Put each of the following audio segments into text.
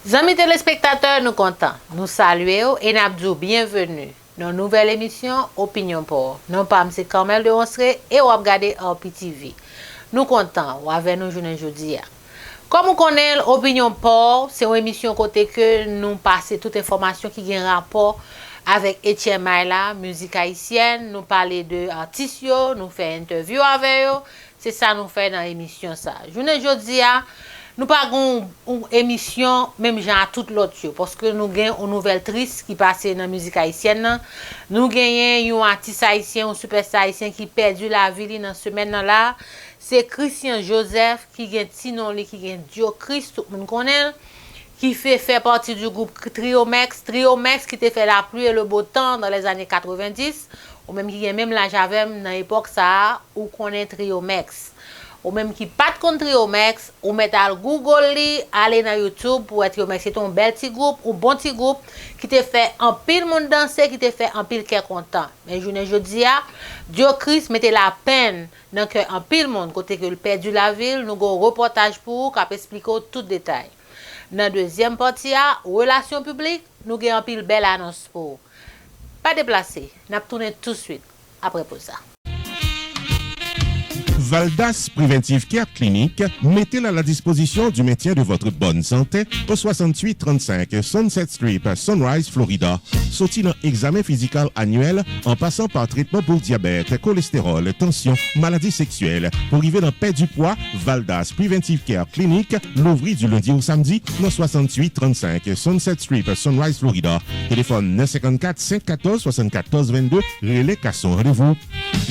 Amis téléspectateurs, nous comptons. Nous saluons et nous bienvenue dans une nouvelle émission Opinion pour. Nous sommes M. Carmel de Onsre et vous regardez RPTV. Nous comptons avec nous aujourd'hui. Comme vous connaissez, Opinion pour, c'est une émission côté que nous passons toute information qui a un rapport avec Etienne Maïla, musique haïtienne. Nous parlons de artistes, nous faisons une interview avec eux. C'est ça nous fait dans l'émission. Aujourd'hui, nous pas une émission même genre toute l'autre parce que nous gagnons une nouvelle triste qui passe dans la musique haïtienne. Nous gagnons un artiste haïtien, un superstar haïtien qui perdu la vie dans semaine là. C'est Christian Joseph qui gagne Tinon qui gagne Dio Christ tout le monde connaît qui fait partie du groupe Triomex qui te fait la pluie et le beau temps dans les années 90 ou même qui gagne même la Javem dans l'époque ça ou connaît Triomex. Ou même qui pas de contre Triomex, ou mettre à Google li, aller dans YouTube pour être Triomex, c'est un bel petit groupe ou bon petit groupe qui te fait un pile monde danser, qui te fait un pile cœur content. Mais je dis à Dieu Christ mettez la peine dans que un pile monde côté que le perdu la ville, nous avons un reportage pour qui expliquer tout détail. Dans la deuxième partie relations publiques, nous avons un pile belle annonce pour. Pas déplacer, n'a tourner tout de suite après pour ça. Valdas Preventive Care Clinic, mettez-la à la disposition du maintien de votre bonne santé au 6835 Sunset Street, Sunrise, Florida. Sorti dans examen physique annuel en passant par traitement pour diabète, cholestérol, tension, maladies sexuelles. Pour arriver dans paix du poids, Valdas Preventive Care Clinic, l'ouvrit du lundi au samedi dans 6835 Sunset Street, Sunrise, Florida. Téléphone 954 514 74 22, relais Casson, rendez-vous.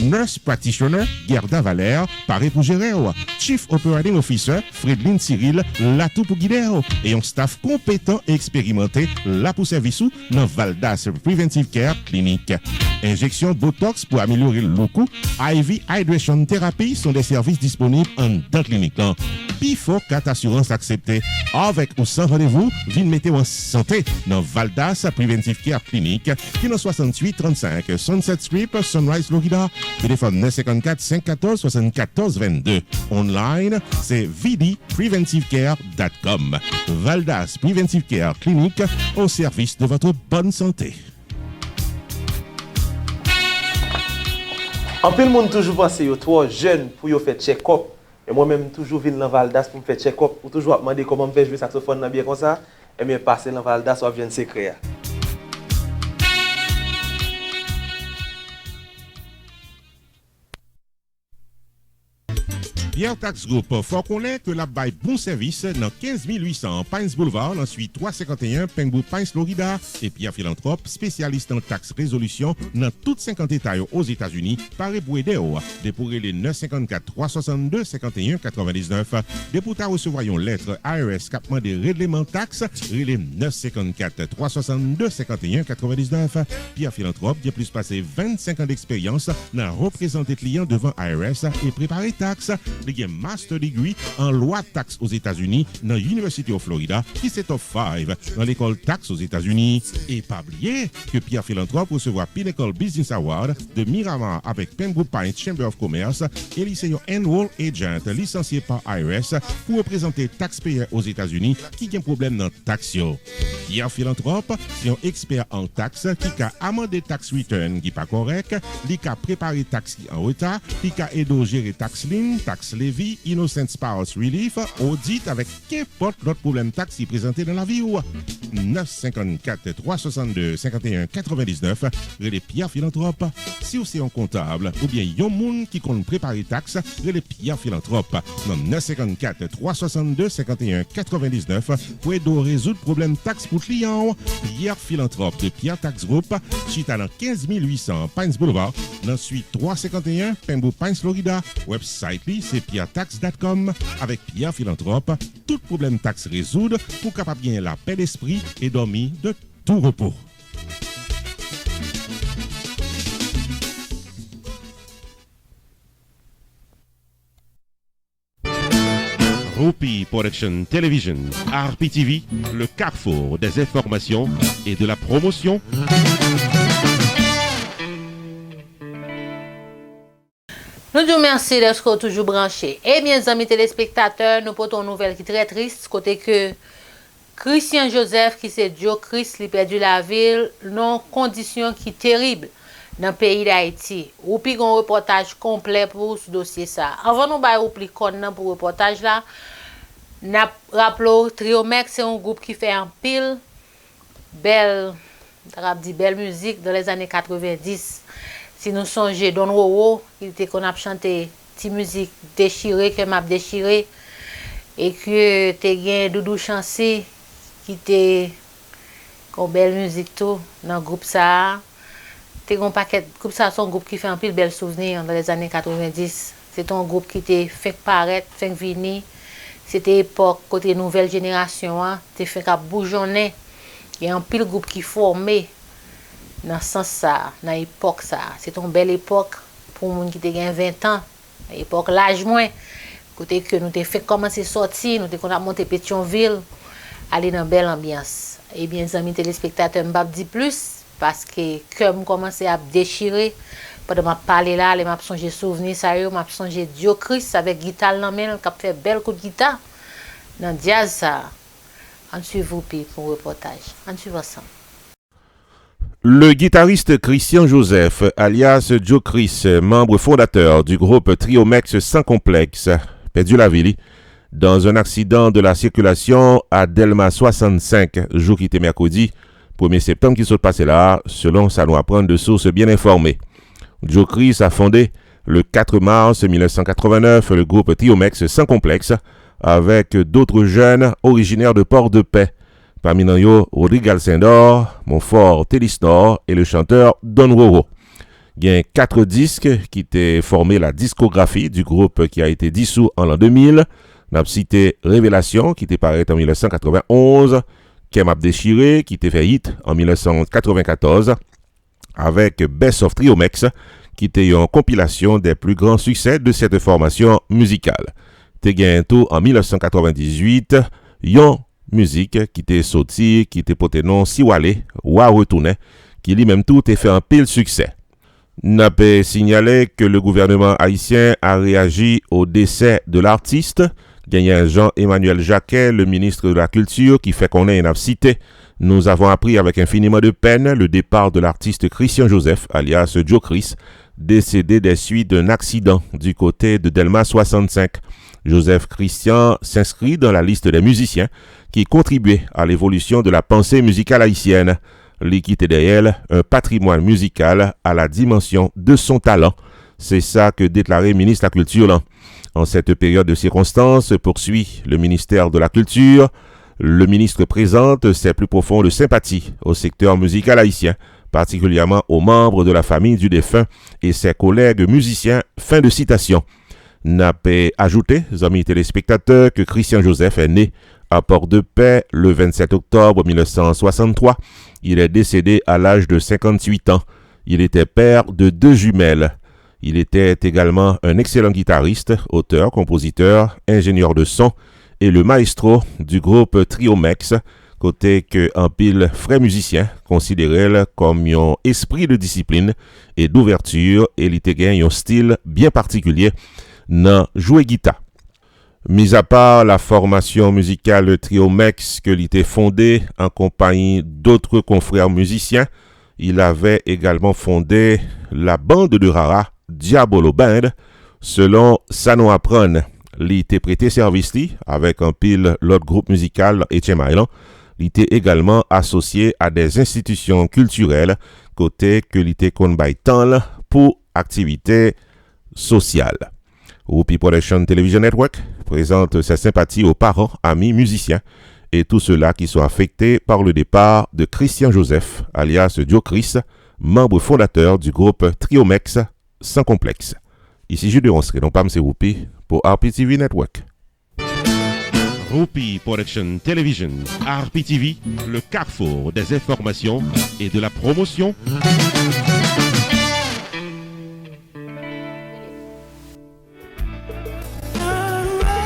Nurse Practitioner, Gerda Valère, paré pour gérer, Chief Operating Officer, Fredline Cyril, là tout pour guider, et un staff compétent et expérimenté, là pour service dans Valdas Preventive Care Clinic. Injection Botox pour améliorer le look, IV Hydration Therapy sont des services disponibles en dans clinique. Pifo 4 assurances acceptées. Avec ou sans rendez-vous, viens mettez en santé dans Valdas Preventive Care Clinic, qui est 68 35 Sunset Street, Sunrise, Florida. Téléphone 954 514 74 22. Online, c'est vdpreventivecare.com. Valdas Preventive Care Clinic, au service de votre bonne santé. En plus, le monde toujours pense que trop jeune pour faire check-up. Et moi-même, toujours viens dans Valdas pour me faire check-up. Ou toujours demander comment me faire jouer saxophone bien comme ça. Et bien, passer dans Valdas, ou vient secret. Pierre Tax Group, faut connaître que la baille bon service dans 15 800 Pines Boulevard, ensuite 351 Pembroke Pines, Florida. Et Pierre Philanthrope, spécialiste en taxe résolution dans toutes 50 États aux États-Unis, paraît pour aider. Dépourrez les 954 362 51 99. Dépourta recevoir une lettre IRS capement des règlements taxes, les 954 362 51 99. Pierre Philanthrope, qui a plus passé 25 ans d'expérience dans représenter clients devant IRS et préparer taxes. Il y a un master degree en loi taxe aux États-Unis dans l'University of Florida, qui c'est top 5 dans l'école taxe aux États-Unis. Et pas oublier que Pierre Philanthrope recevra Pinnacle Business Award de Miramar avec Pembroke Pines Chamber of Commerce et lycée Enroll Agent licencié par IRS pour représenter taxpayers aux États-Unis qui ont un problème dans taxe. Pierre Philanthrope, c'est un expert en taxes qui a amendé tax return qui pas correct, qui a préparé taxe en retard, qui a aidé à gérer tax lien, tax levy, innocent spouse relief, audit avec qu'importe l'autre problème taxe qui présenté dans la vie. 954 362 51 99, les Pierre Philanthrope. Si vous êtes un comptable ou bien un monde qui compte préparer taxe, les Pierre Philanthrope. 954 362 51 99 pour aider à résoudre problème taxe pour clients. Pierre Philanthrope de Pierre Tax Group, chita dans 15 800 Pines Boulevard, dans suite 351 Pembroke Pines, Florida. Website c'est pierretax.com. Avec Pierre Philanthrope, tout problème taxe résoudre pour capable bien la paix d'esprit et dormir de tout repos. Rupi Production Television, RPTV, le carrefour des informations et de la promotion. Nous disons merci d'être toujours branchés. Et bien, amis téléspectateurs, nous portons une nouvelle qui est très triste, côté que Christian Joseph qui c'est Joe Chris, il perdu la ville, non conditions qui terribles dans le pays d'Haïti. Ou puis un reportage complet pour ce dossier ça. Avant nous ba ou plus connaître pour reportage là, n'a rappelons Triomex c'est un groupe qui fait un pile belle belle musique dans les années 90. Si nous songeons Don Roro, il était qu'on a chanté petite musique déchirée que m'a déchiré et que te gen Doudou Chancy qui était une belle musique tout dans le groupe ça. Te un paquet groupe ça son groupe qui fait un pile bel souvenir dans les années 90. C'est un groupe qui était fait paraître, fait venir. C'était époque côté nouvelle génération hein, te fait qu'à bougeonner. Il y a un pile groupe qui formé dans ce sens ça, dans l'époque ça. C'est une belle époque pour moun qui te gen 20 ans. L'époque l'âge moins côté que nous te fait commencer sortir, nous te qu'on a monté Pétionville, aller dans belle ambiance. Et bien amis téléspectateurs, m'pa dit plus parce que comme commençait à déchirer pendant m'a parler là, les m'a songer souvenir ça yo, m'a songer Dio Chris avec guitare dans main, qui a fait belle coup de guitare dans jazz ça. On suit vous pour reportage. On suit ensemble. Le guitariste Christian Joseph, alias Joe Chris, membre fondateur du groupe Triomex sans complexe, perdu la vie dans un accident de la circulation à Delma 65, jour qui était mercredi 1er septembre qui s'est passé là, selon ça nous apprend de sources bien informées. Joe Chris a fondé le 4 mars 1989 le groupe Triomex sans complexe avec d'autres jeunes originaires de Port-de-Paix. Parmi eux, Rodrigue Alcindor, Montfort Télisnor et le chanteur Don Roro. Il y a 4 disques qui étaient formés la discographie du groupe qui a été dissous en l'an 2000. On a cité Révélation qui était paru en 1991, Kem ap déchiré qui était fait hit en 1994, avec Best of Triomex qui était une compilation des plus grands succès de cette formation musicale. Te gen tout en 1998, yon musique qui était sorti, qui était porté nom Siwale, ou à retourner, qui lui-même tout est fait un pile succès. N'a pas signalé que le gouvernement haïtien a réagi au décès de l'artiste. Gagné Jean-Emmanuel Jacquet, le ministre de la Culture, qui fait qu'on ait une cité. Nous avons appris avec infiniment de peine le départ de l'artiste Christian Joseph, alias Joe Chris, décédé des suites d'un accident du côté de Delma 65. Joseph Christian s'inscrit dans la liste des musiciens qui contribuaient à l'évolution de la pensée musicale haïtienne. L'équité derrière un patrimoine musical à la dimension de son talent. C'est ça que déclarait le ministre de la Culture là. En cette période de circonstances, poursuit le ministère de la Culture, le ministre présente ses plus profondes sympathies au secteur musical haïtien, particulièrement aux membres de la famille du défunt et ses collègues musiciens. Fin de citation. N'a pas ajouté, amis téléspectateurs, que Christian Joseph est né à Port-de-Paix le 27 octobre 1963. Il est décédé à l'âge de 58 ans. Il était père de 2 jumelles. Il était également un excellent guitariste, auteur, compositeur, ingénieur de son et le maestro du groupe Triomex, côté que un pile frais musicien considéré comme un esprit de discipline et d'ouverture et il était un style bien particulier dans jouer guitare. Mis à part la formation musicale Triomex que il était fondé en compagnie d'autres confrères musiciens, il avait également fondé la bande de Rara Diabolo Band, selon Sano Apron. Il était prêté service avec un pile l'autre groupe musical Etienne Island. Il était également associé à des institutions culturelles côté que il était qu'on by temps pour activités sociales. Whoopi Production Television Network présente ses sympathies aux parents, amis, musiciens et tous ceux-là qui sont affectés par le départ de Christian Joseph, alias Joe Chris, membre fondateur du groupe Triomex sans complexe. Ici Jules Ronseray, non pas M. Whoopi, pour RPTV Network. Whoopi Production Television, RPTV, le carrefour des informations et de la promotion.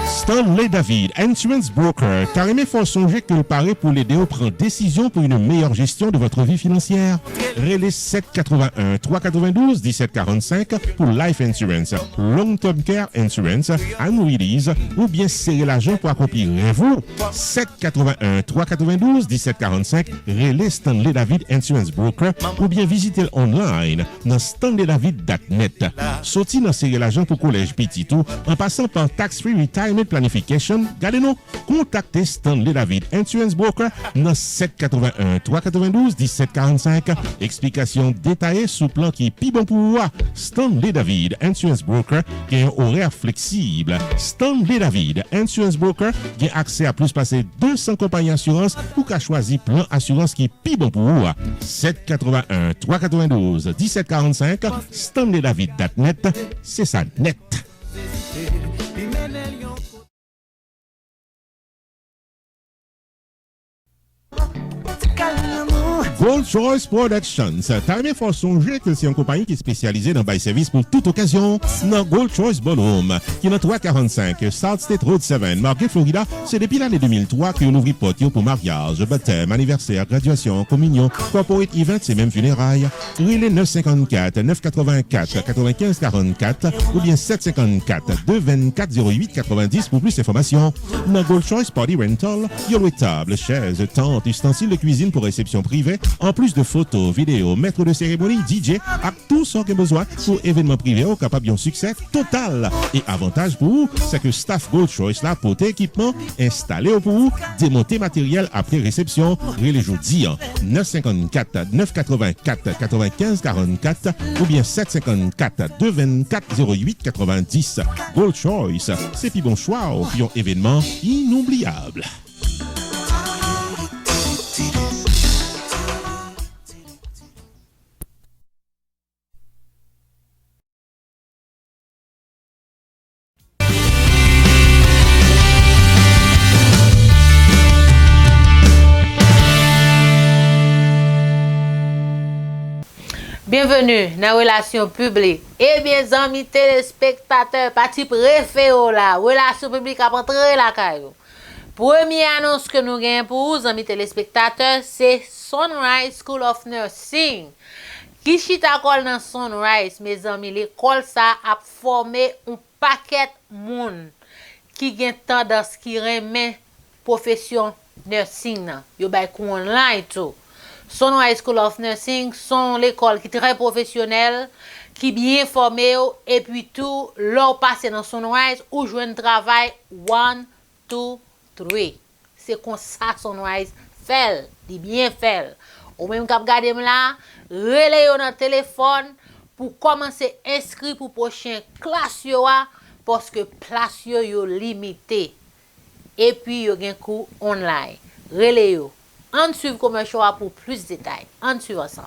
Stanley David, Insurance Broker, carrément faut songer que le paraît pour l'aider à prendre décision pour une meilleure gestion de votre vie financière. relais 781 392 1745 pour Life Insurance, Long Term Care Insurance, Annuities ou bien serrer l'argent pour accomplir vous. 781 392 1745 relais Stanley David Insurance Broker ou bien visiter online dans stanleydavid.net. Sorti dans serrer l'argent pour collège petit tout en passant par Tax Free Retirement Planification, gardez-nous, contactez Stanley David Insurance Broker dans 781 392 1745. Explication détaillée sous plan qui est plus bon pour vous. Stanley David Insurance Broker qui a un horaire flexible. Stanley David Insurance Broker qui a accès à plus passer 200 compagnies d'assurance ou qu'à choisir plan assurance qui est plus bon pour vous. 781 392 1745. StanleyDavid.net, c'est ça net. Gold Choice Productions. T'as aimé faire songer que c'est une compagnie qui est spécialisée dans bail service pour toute occasion. Dans Gold Choice Ballroom, qui est dans 345 South State Road 7, Margate, Florida, c'est depuis l'année 2003 qu'on ouvre porte pour mariage, baptême, anniversaire, graduation, communion, corporate event et même funérailles. Relais 954 984 95 44 ou bien 754 224 08 90 pour plus d'informations. Dans Gold Choice Party Rental, il y a table, chaises, tentes, ustensiles de cuisine pour réception privée, en plus de photos, vidéos, maître de cérémonie, DJ, à tout ce qu'on a besoin pour événements privés au capable d'un succès total. Et avantage pour vous, c'est que staff Gold Choice là pour équipement installé pour vous, démonter matériel après réception, les jeudi 954 984 95 44 ou bien 754 224 08 90. Gold Choice, c'est puis bon choix au pion événement inoubliable. Bienvenue dans Relations Publiques. Eh bien, amis téléspectateurs, parti préféré là, Relations Publiques a rentré la caillou. Première annonce que nous gagnons pour vous, amis téléspectateurs, c'est Sunrise School of Nursing. Qui chita kol dans Sunrise, mes amis, l'école ça a formé un paquet monde qui gagne tendance qui remet profession nursing nan. Yo bay kou online tout. Sunrise School of Nursing sont l'école qui est très professionnelle, qui est bien formée, et puis tout, l'on passe dans Sunrise ou jouer un travail 1, 2, 3. C'est comme ça Sunrise fait, dit bien fait. Ou même quand vous regardez là, relayez dans le téléphone pour commencer à inscrire pour prochaine classe parce que place yo limité. Et puis yo gen cours online. Relayez. On suit comme un choix pour plus de détails. On suit ensemble.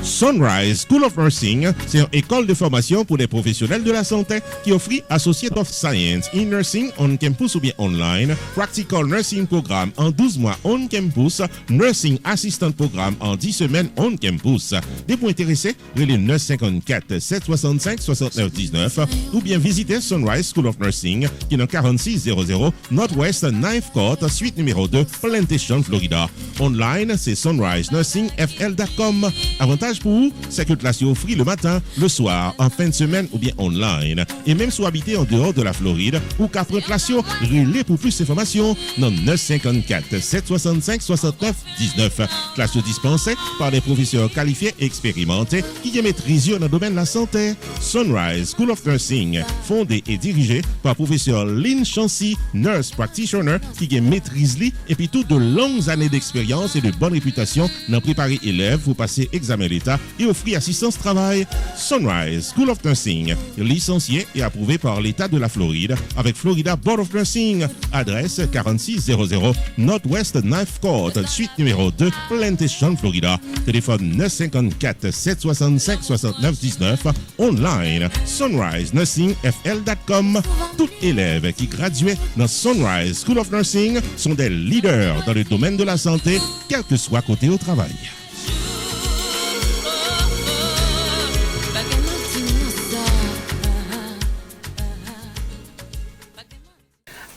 Sunrise School of Nursing, c'est une école de formation pour des professionnels de la santé qui offre Associate of Science in Nursing on campus ou bien online, Practical Nursing Programme en 12 mois on campus, Nursing Assistant Programme en 10 semaines on campus. Des points intéressés, relais 954 765 69 19 ou bien visiter Sunrise School of Nursing qui est dans 4600 Northwest 9th Court, suite numéro 2, Plantation, Florida. Online, c'est sunrisenursingfl.com. Avantage pour vous, c'est que classe offre le matin, le soir, en fin de semaine ou bien online. Et même si vous habitez en dehors de la Floride ou qu'après classe, relais pour plus d'informations dans 954 765 69 19. Classe dispensée par des professeurs qualifiés et expérimentés qui maîtrisent dans le domaine de la santé. Sunrise School of Nursing, fondé et dirigé par professeur Lynn Chancy, nurse practitioner qui maîtrise et puis toutes de longues années d'expérience et de bonne réputation dans préparer élèves pour passer examen d'État et offrir assistance travail. Sunrise School of Nursing, licencié et approuvé par l'État de la Floride avec Florida Board of Nursing. Adresse 4600 Northwest 9th Court, suite numéro 2, Plantation, Florida. Téléphone 954 765 69 19. Online, sunrisenursingfl.com. Tout élève qui graduait dans Sunrise School of Nursing sont des leaders dans le domaine de la santé, quel que soit côté au travail.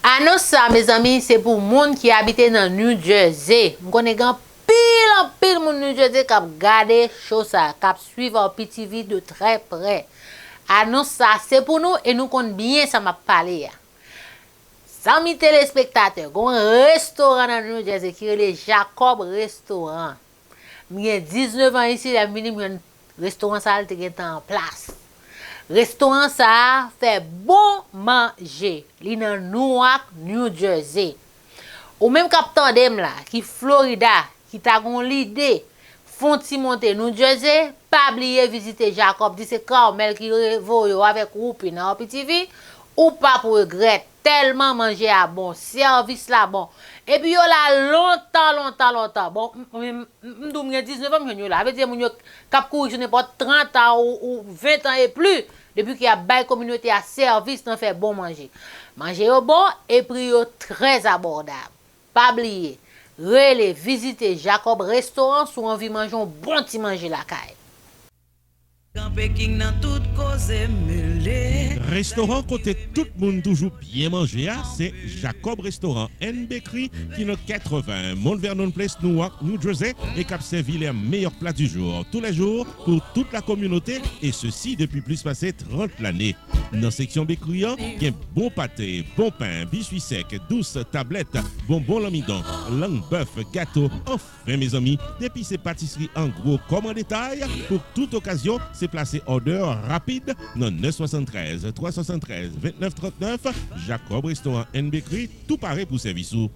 Annonce ça, mes amis, c'est pour les gens qui habitent dans New Jersey. Je connais pile en pile moun New Jersey qui a gardé chose ça, qui a suivi RPTV de très près. Annonce ça, c'est pour nous et nous compte bien ça m'a parlé. Amis téléspectateurs, un restaurant dans New Jersey qui est le Jacob Restaurant. J'ai 19 ans ici, la minimum restaurant ça était en place. Restaurant ça fait bon manger. Li dans Newark, New Jersey. Ou même capitaine dem là, qui Florida, qui t'a gon l'idée, font ti monter New Jersey, pas oublier visiter Jacob, dit c'est Carmel qui revoyo avec Whoopi dans RPTV, ou pas pour regret, tellement manger à bon, service là bon. Et puis yo là longtemps. Bon, m'dou m'gen 19 ans m'gen là, veut dire moun yo k'ap courir n'importe 30 ans ou 20 ans et plus, depuis qu'il y a bail communauté à service, n'en fait bon manger. Manger au bon et prix yo très abordable. Pas oublier, relez visiter Jacob Restaurant sous envie manger un bon petit manger la caille. Restaurant côté tout le monde toujours bien manger, c'est Jacob Restaurant and Bakery qui est 80 Mount Vernon Place, Newark, New Jersey et qui a servi les meilleurs plats du jour, tous les jours pour toute la communauté et ceci depuis plus passé 30 l'année. Dans la section bakery, il y a bon pâté, bon pain, biscuits secs, douces tablettes, bonbons l'amidon, langue bœuf, gâteau. Enfin mes amis, depuis ces pâtisseries en gros comme en détail, pour toute occasion, c'est placé order rapide dans 973 373 2939 Jacob Restaurant and Bakery, tout pareil pour service. Dans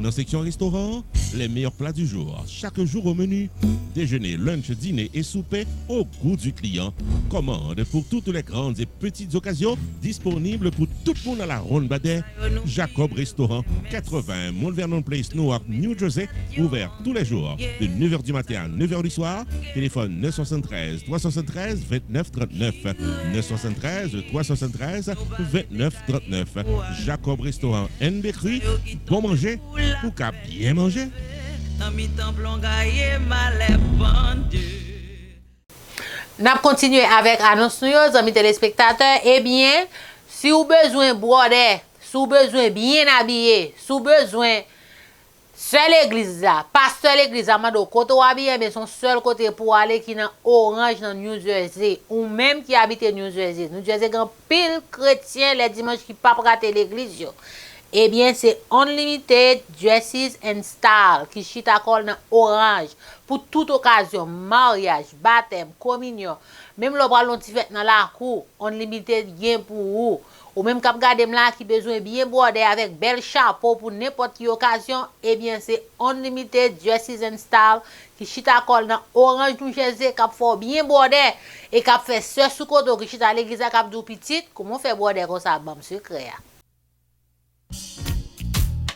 la section restaurant, les meilleurs plats du jour, chaque jour au menu, déjeuner, lunch, dîner et souper au goût du client. Commande pour toutes les grandes et petites occasions, disponibles pour tout le monde à la ronde Badet. Jacob Restaurant, 80 Mount Vernon Place, Newark, New Jersey, ouvert tous les jours de 9h du matin à 9h du soir. Téléphone 973 373 2939 973 373 2939 Jacob Restaurant and Bakery, bon manger pour qu'à bien manger. N'a continuer avec annonce nous amis téléspectateurs. Eh bien, si vous besoin broder, si vous besoin bien habillé, si vous besoin seul l'église là, pasteur l'église là, mando côté habillé mais son seul côté pour aller qui dans Orange dans New Jersey ou même qui habite New Jersey. New Jersey grand pile chrétien les dimanches qui pas rater l'église yo. Eh bien, c'est Unlimited Dresses and Style qui chita col dans Orange pour toute occasion, mariage, baptême, communion, même le bras l'on fête dans la cour, Unlimited gain pour vous. Ou même cap gade là qui besoin bien bordé avec bel chapeau pour n'importe quelle occasion, eh bien c'est Unlimited Dresses and Style qui chita col dans Orange New Jersey cap fort bien bordé et cap fait ce sous côté qui chita l'église cap dou petite, comment faire bordé comme ça bam secret.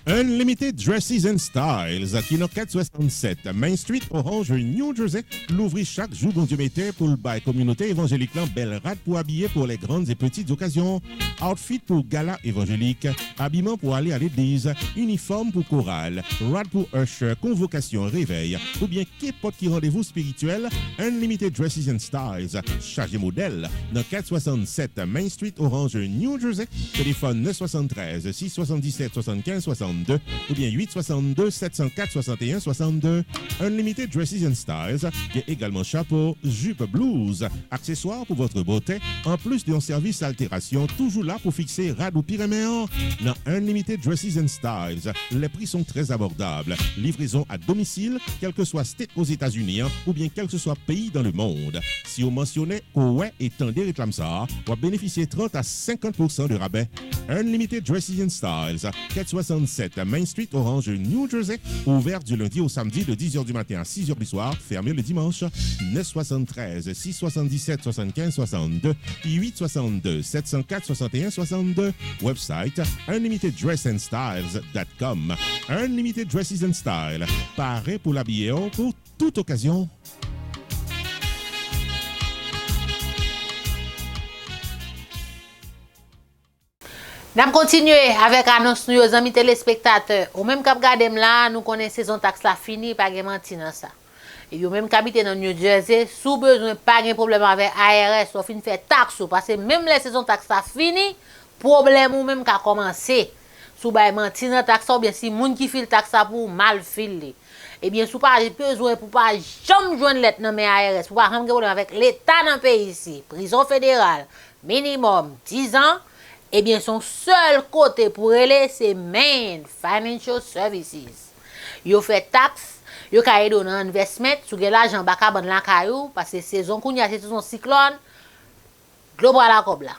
Unlimited Dresses and Styles, qui est 467 Main Street, Orange, New Jersey, l'ouvrit chaque jour bon Dieu mettait pour le bail communauté évangélique belle rade pour habiller pour les grandes et petites occasions, outfit pour gala évangélique, habillement pour aller à l'église, uniforme pour chorale, rad pour usher, convocation, réveil, ou bien qu'importe qui rendez-vous spirituel, Unlimited Dresses and Styles, chargé modèle, dans 467 Main Street, Orange, New Jersey, téléphone 973 677 75 62 ou bien 862 704 61 62. Unlimited Dresses and Styles, qui est également chapeau, jupe blues, accessoires pour votre beauté, en plus d'un service altération, toujours là pour fixer rad ou pyréméen. Dans Unlimited Dresses and Styles, les prix sont très abordables. Livraison à domicile, quel que soit state aux États-Unis ou bien quel que soit pays dans le monde. Si vous mentionnez ouais et tendez réclame ça, vous bénéficiez 30 à 50% de rabais. Unlimited Dresses and Styles, 467 Main Street, Orange, New Jersey, ouvert du lundi au samedi de 10h du matin à 6h du soir, fermé le dimanche. 973 677 75 62 862 704 61 62. Website unlimiteddressandstyles.com. Unlimited Dresses and Style, paré pour l'habiller pour toute occasion. Nous continuons avec annonce aux amis téléspectateurs. Ou même cap gade là, nous connaissons saison taxe la fini pas de mentir dans ça. Et yo même habite dans New Jersey, sous besoin pas de problème avec ARS, ou fin faire taxe parce que même les saison taxe la fini, problème ou même qu'a commencé. Sous bay mentir dans taxe ou bien si moun qui file taxe pour mal file. eh bien, sous pas besoin pour pas jamais joindre lettre dans mes ARS, pour pas avoir avec l'État dans le pays ici, prison fédérale, minimum 10 ans, eh bien, son seul côté pour aller, c'est Main Financial Services. Yo fait taxe, yo ka aide dans investment, sous l'argent baka ban la kayou, parce que saison qu'on y a, c'est son cyclone, global la kob la.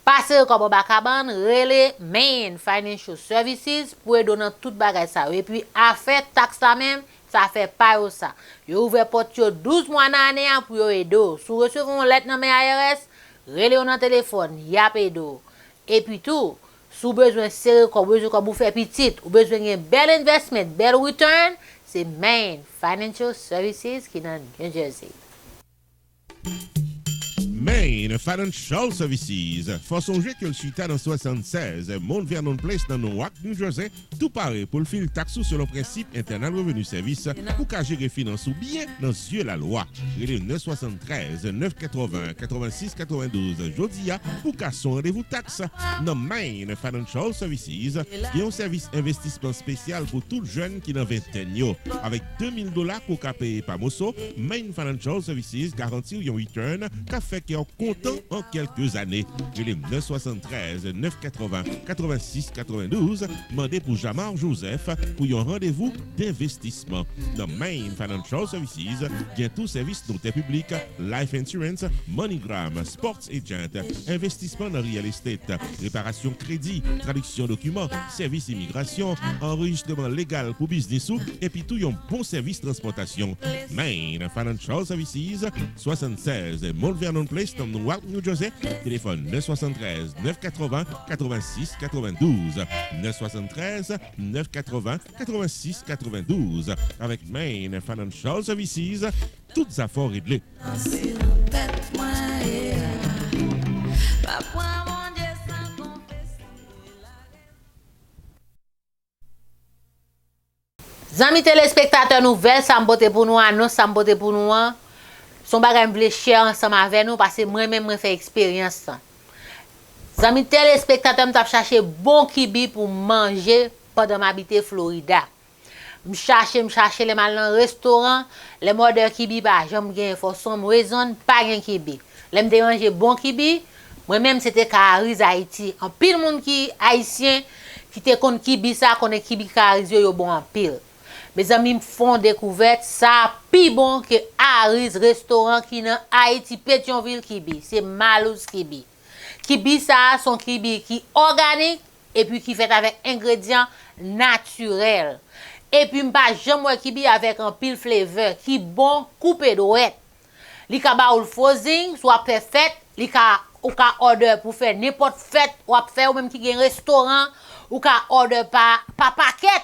Passez comme bakaban, relais Main Financial Services pour donner tout bagay ça. Et puis, à faire taxe la même, ça fait pas ça. Yo ouvert porte 12 mois dans l'année pour yo aider. Si vous recevez une lettre dans mes ARS, relais dans téléphone, y a aider. Et puis tout, si vous avez besoin de serrer comme vous faire petit, ou besoin d'un bel investment, bel return, c'est Main Financial Services qui est dans New Jersey. Main Financial Services. Faut songer que le suite dans 76, Mount Vernon Place dans Newark, New Jersey, tout pareil pour le fil taxe sur le principe internal revenu service pour qu'à gérer finance ou bien dans yeux la loi. Il est 973 980 86 92 Jodia pour qu'à son rendez-vous taxe. Dans Main Financial Services, il y a un service investissement spécial pour tout jeune qui n'a 20 ans. Avec $2000 pour qu'à payer par Mosso, Main Financial Services garantit un return qu'a fait qui est content en quelques années. Il est 973 980 86 92. Demandez pour Jamar Joseph pour un rendez-vous d'investissement. Dans Main Financial Services, il y a tout service d'intérêt public, life insurance, MoneyGram, sports agent, investissement dans real estate, réparation crédit, traduction documents, service immigration, enregistrement légal pour business et puis tout un bon service transportation. Main Financial Services, 76 Mount Vernon Place dans Newark, New Jersey. Téléphone 973 980 86 92. 973 980 86 92. Avec Main Financial Services, toutes affaires réglées. Amis téléspectateurs, nouvelle, ça m'bote pour nous, annonce ça m'bote pour nous. Son bagay m'vle cher ensemble avec nous parce que moi-même moi fait expérience. Amis téléspectateurs, m't'a chercher bon kibi pour manger pendant m'habiter Florida. M'cherche les mal dans restaurant, les modèles kibi ba j'aime gain for some reason pas gain kibi. L'aime de manger bon kibi, moi-même c'était Cariz Haïti. En pile monde qui haïtien qui te connaît kibi ça connaît kibi Cariz yo bon en pile. Mes amis me font découverte ça plus bon que Cariz restaurant qui dans Haïti Pétionville kibi, c'est Malouz kibi. Kibi ça son kibi qui organique et puis qui fait avec ingrédients naturels. Et puis m'pas jamais kibi avec un pile flavor qui bon coupé d'ouette. Li ka ba ou frozen soit parfait, li ka ou ka order pour faire n'importe fête ou faire ou même qui gen restaurant ou ka order par paquet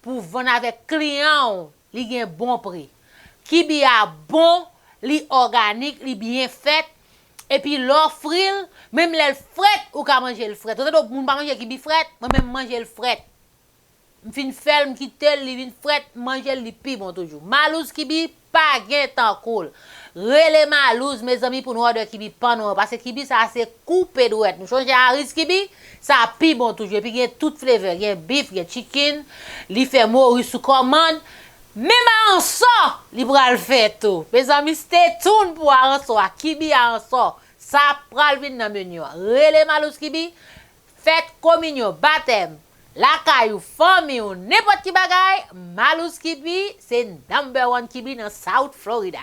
pour vendre avec client, li gen bon prix. Kibi a bon, li organique, li bien fait et puis l'offre même le fret ou ka manger le fret. Donc moun pa manger kibi fret, moi même manger le fret. M'fin ferme qui tel li vin fret manger li pi bon toujours. Malouz kibi pas gen tan cool. Rele Malouz mes amis pour nous order kibi pan nous parce que kibi ça c'est coupé d'ouette. Nous changer Cariz kibi, ça pi bon toujours et puis gen toute flavor, gen beef, gen chicken, li fait mourir sous commande. Même en ça, li pral fait tout. Mes amis stay tuned pour en ça, kibi en ça. Ça pral vin dans menu. Rele Malouz kibi, fête communion, baptême. La caillou, famille ou n'importe qui bagay, Malouz kibi, c'est #1 kibi dans South Florida.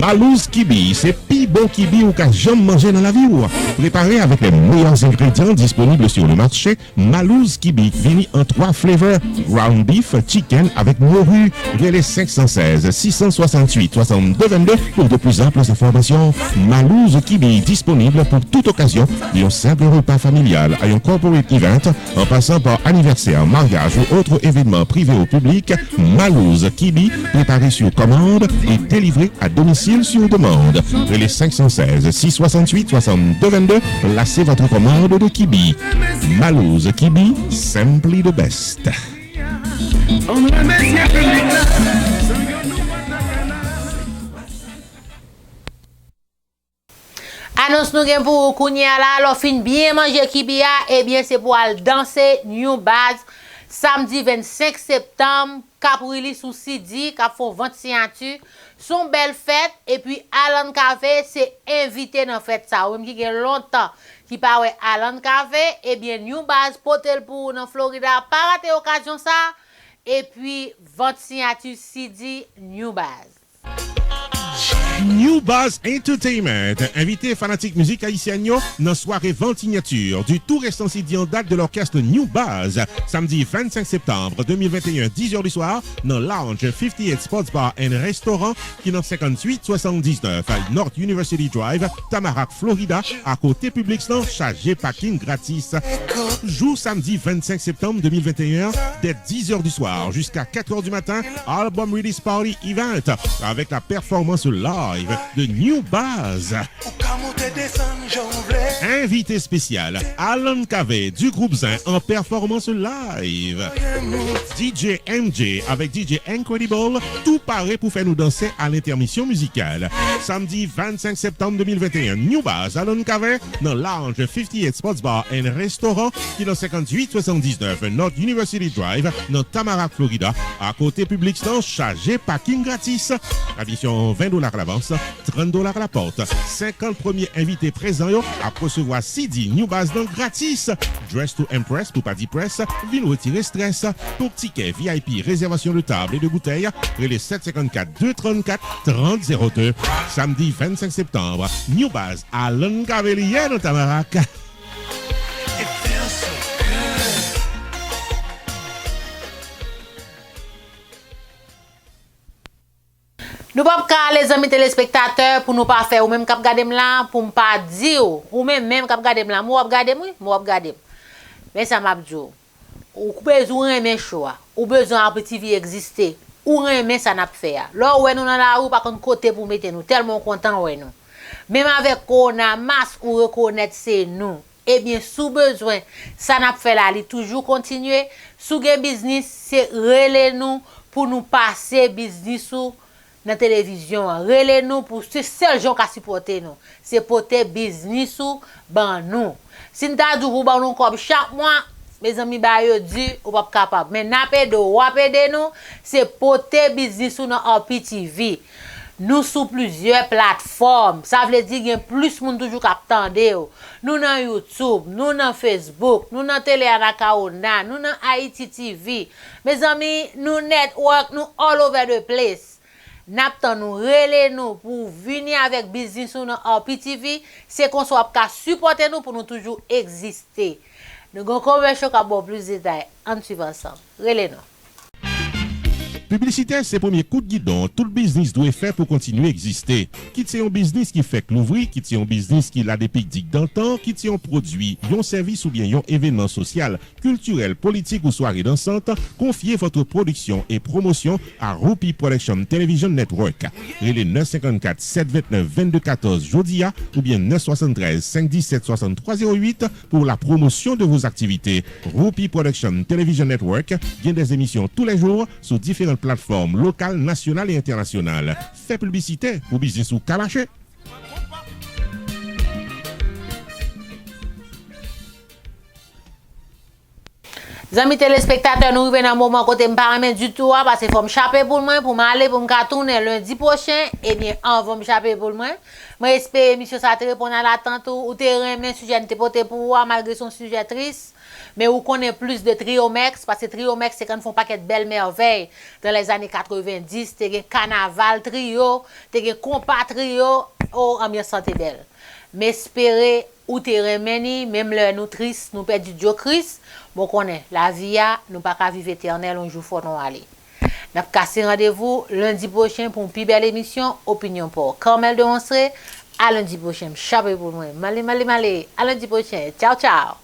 Malouz Kibi, c'est pi bon kibi ou qu'a jamais mangé dans la vie ou. Préparé avec les meilleurs ingrédients disponibles sur le marché, Malouz Kibi vini en 3 flavors: ground beef, chicken avec morue. Les 516 668 62 22 pour de plus amples informations. Malouz Kibi disponible pour toute occasion d'un simple repas familial à un corporate event en passant par anniversaire, mariage ou autre événement privé ou public. Malouz Kibi préparé sur commande et délivré à domicile sur demande. Les 516 668 62 22, placez votre commande de kibi. Malouz Kibi, simply the best. Annonce nous gen pour kounya la, alors fin bien manger kibi a, eh bien c'est pour aller danser New Baz. Samedi 25 septembre, Caprili sous CD, qui font vente signature, son belle fête, et puis Alan Café, c'est invité dans fête ça, ou même qui a longtemps, qui parle Alan Café, et bien New Base, potel pour dans Florida, pas rater occasion ça, et puis vente signature CD, New Base. New Buzz Entertainment, invité fanatique musique haïtienne dans soirée vente signature du tout récent CD en date de l'orchestre New Buzz, samedi 25 septembre 2021, 10h du soir, dans Lounge 58 Sports Bar and Restaurant, qui est dans 5879 North University Drive, Tamarack, Florida, à côté public sans chargé parking gratis. Jour samedi 25 septembre 2021, dès 10h du soir jusqu'à 4h du matin, Album Release Party Event, avec la performance live de New Buzz. Invité spécial, Alan Cave du groupe Zin en performance live. DJ MJ avec DJ Incredible, tout paraît pour faire nous danser à l'intermission musicale. Samedi 25 septembre 2021, New Buzz, Alan Cave, dans Lounge 58 Sports Bar and Restaurant, qui est dans 5879 North University Drive, dans Tamarack, Florida, à côté public sans chargé parking gratis. Addition $20 à l'avance, $30 à la porte. 50 premiers invités présents à recevoir CD New Buzz dans gratis. Dress to Impress pour pas dire press, vin retirer stress. Pour tickets VIP, réservation de table et de bouteilles, les 754-234-3002. Samedi 25 septembre, New Buzz à Longueuil dans Tamarack. Nous pas les amis téléspectateurs pour nous pas faire ou même cap garder là pour me pas dire ou même cap garder là moi regarder mais ça m'a dit ou besoin aimer choix ou besoin Arpi TV exister ou aimer ça n'a fait là ouais nous dans la rue pas contre côté pour mettre nous tellement content ouais nous même avec qu'on a masque ou reconnaître c'est nous et bien sous besoin ça n'a fait là il toujours continuer sous gain business c'est relais nous pour nous passer business ou dans la télévision, relais-nous pour ce seul gens qui supporter nous. C'est porter business ou ban nous. Si nous avons dit nous comme chaque mois, mes amis ba yo dit ou pas capable. Mais n'a pas de ou aider nous, c'est porter business ou dans Arpi TV. Nous sous plusieurs plateformes. Ça veut dire qu'il y a plus monde toujours qui attendent. Nous dans YouTube, nous dans Facebook, nous dans Télé Anakaona, nous dans Haïti TV. Mes amis, nous network, nous all over the place. N'aptan nous relais nous pour venir avec business ou dans Arpi TV, c'est qu'on soit qu'à supporter nous pour nous toujours exister. Nous avons conversation qui a plus de détails en suivant ensemble. Relais nous. Publicité, c'est le premier coup de guidon. Tout le business doit faire pour continuer à exister. Quitte un business qui fait que l'ouvrir, quitte un business qui a des pics dans le temps, quitte un produit, un service ou bien un événement social, culturel, politique ou soirée dansante, confiez votre production et promotion à Rupi Production Television Network. Relais 954 729 2214 Jodia ou bien 973 517 6308 pour la promotion de vos activités. Rupi Production Television Network vient des émissions tous les jours sur différentes plateformes locales, nationales et internationales. Fait publicité pour business ou calaché. Amis téléspectateurs, nous arrivons dans un moment côté me pas du tout parce que faut me chaper pour moi pour m'aller pour me tourner lundi prochain et bien on va me chaper pour moi. Moi espère monsieur ça te répondre à l'attente ou te remet sujet te porter pour malgré son sujet triste. Mais vous connaissez plus de Triomex, parce que Triomex, c'est quand ils font paquet de belles merveilles. Dans les années 90, tu as Carnaval Trio, tu as Compas Trio, oh, ambiance santé belle. Mais espérez, ou te remeni, même le nous triste, nous perdons Dieu Christ, bon connaît, la vie, nous pas qu'à vivre éternel, un jour faut nous aller. Nous avons cassé rendez-vous lundi prochain pour une plus belle émission, Opinion pour Carmel de Onsré. À lundi prochain, chapeau pour moi. Malé, à lundi prochain. Ciao, ciao.